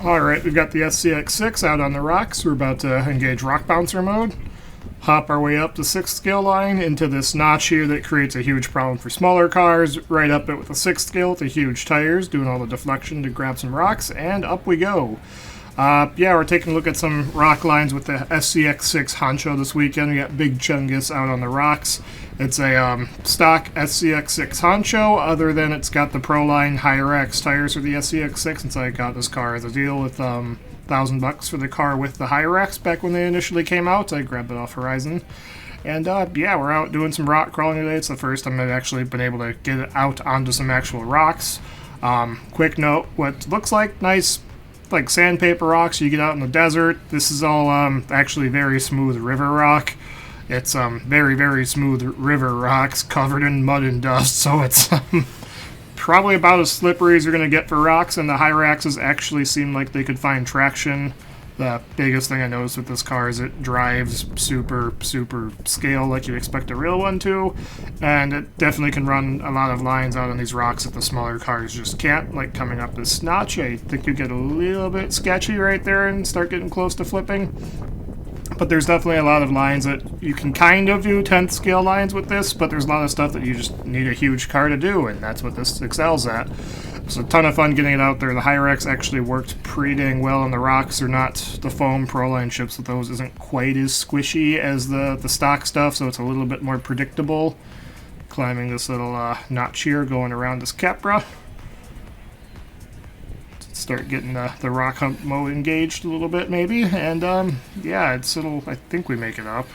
Alright, we've got the SCX6 out on the rocks. We're about to engage rock bouncer mode. Hop our way up the 6th scale line into this notch here that creates a huge problem for smaller cars. Right up it with the 6th scale with the huge tires, doing all the deflection to grab some rocks, and up we go. Yeah, we're taking a look at some rock lines with the SCX6 Honcho this weekend. We got Big Chungus out on the rocks. It's a stock SCX6 Honcho, other than it's got the Pro Line Hyrax tires for the SCX6, since I got this car as a deal with $1,000 for the car with the Hyrax back when they initially came out. I grabbed it off Horizon. And yeah, we're out doing some rock crawling today. It's the first time I've actually been able to get it out onto some actual rocks. Quick note, what looks like nice like sandpaper rocks you get out in the desert. This is all actually very smooth river rock. It's very, very smooth river rocks covered in mud and dust, so it's probably about as slippery as you're going to get for rocks, and the Hyraxes actually seem like they could find traction. The biggest thing I noticed with this car is it drives super, super scale like you'd expect a real one to, and it definitely can run a lot of lines out on these rocks that the smaller cars just can't, like coming up this notch. I think you get a little bit sketchy right there and start getting close to flipping. But there's definitely a lot of lines that you can kind of do 10th scale lines with this, but there's a lot of stuff that you just need a huge car to do, and that's what this excels at. It's a ton of fun getting it out there. The Hyrax actually worked pretty dang well on the rocks. They're not the foam Pro Line chips with those isn't quite as squishy as the stock stuff, so it's a little bit more predictable. Climbing this little notch here, going around this Capra. Start getting the rock hump mode engaged a little bit maybe, and yeah, I think we make it up.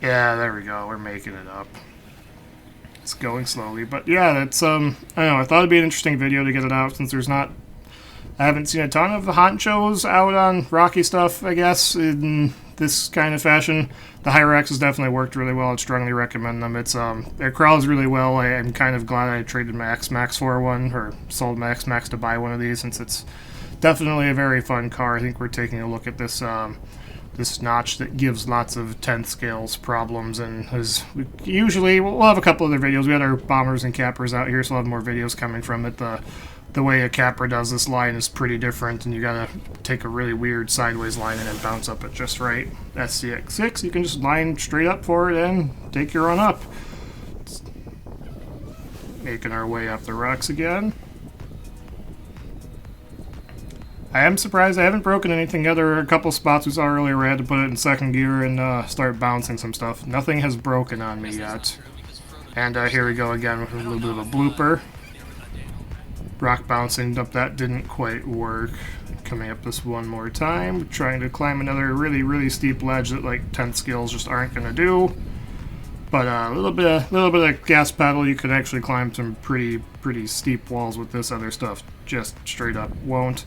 Yeah, there we go, we're making it up. It's going slowly, but yeah, that's I don't know, I thought it'd be an interesting video to get it out, since I haven't seen a ton of the Honchos out on rocky stuff, I guess, in this kind of fashion. The Hyrax has definitely worked really well. I'd strongly recommend them. It crawls really well. I'm kind of glad I traded my X-Max for one, or sold my X-Max to buy one of these, since it's definitely a very fun car. I think we're taking a look at this this notch that gives lots of 10th scales problems, and usually we'll have a couple other videos. We had our bombers and Capras out here, so we'll have more videos coming from it. The way a Capra does this line is pretty different, and you gotta take a really weird sideways line and then bounce up it just right. SCX6, you can just line straight up for it and take your run up. Making our way up the rocks again. I am surprised I haven't broken anything yet. There were a couple spots we saw earlier where I had to put it in second gear and start bouncing some stuff. Nothing has broken on me yet. And here we go again with a little bit of a blooper. Rock bouncing up, that didn't quite work. Coming up this one more time, trying to climb another really, really steep ledge that like 10th scales just aren't going to do. But a little bit of gas pedal, you could actually climb some pretty steep walls with this. Other stuff just straight up won't.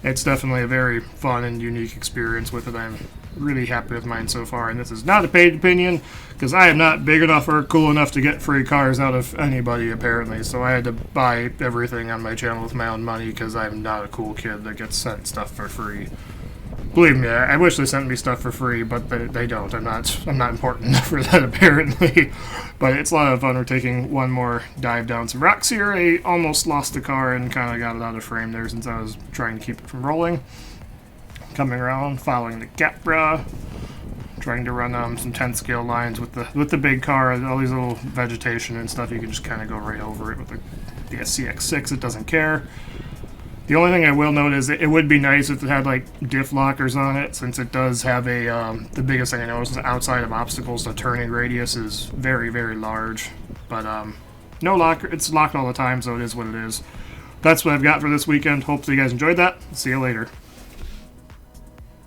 It's definitely a very fun and unique experience with it. I'm really happy with mine so far, and this is not a paid opinion, because I am not big enough or cool enough to get free cars out of anybody, apparently, so I had to buy everything on my channel with my own money, because I'm not a cool kid that gets sent stuff for free. Believe me, I wish they sent me stuff for free, but they don't. I'm not important enough for that, apparently. But it's a lot of fun. We're taking one more dive down some rocks here. I almost lost the car and kind of got it out of frame there, since I was trying to keep it from rolling. Coming around, following the Capra, trying to run some 10th scale lines with the big car. All these little vegetation and stuff, you can just kind of go right over it with the SCX6. It doesn't care. The only thing I will note is it would be nice if it had like diff lockers on it, since it does have a the biggest thing I noticed is outside of obstacles, the turning radius is very, very large. But no locker, it's locked all the time, so it is what it is. That's what I've got for this weekend. Hopefully you guys enjoyed that. See you later.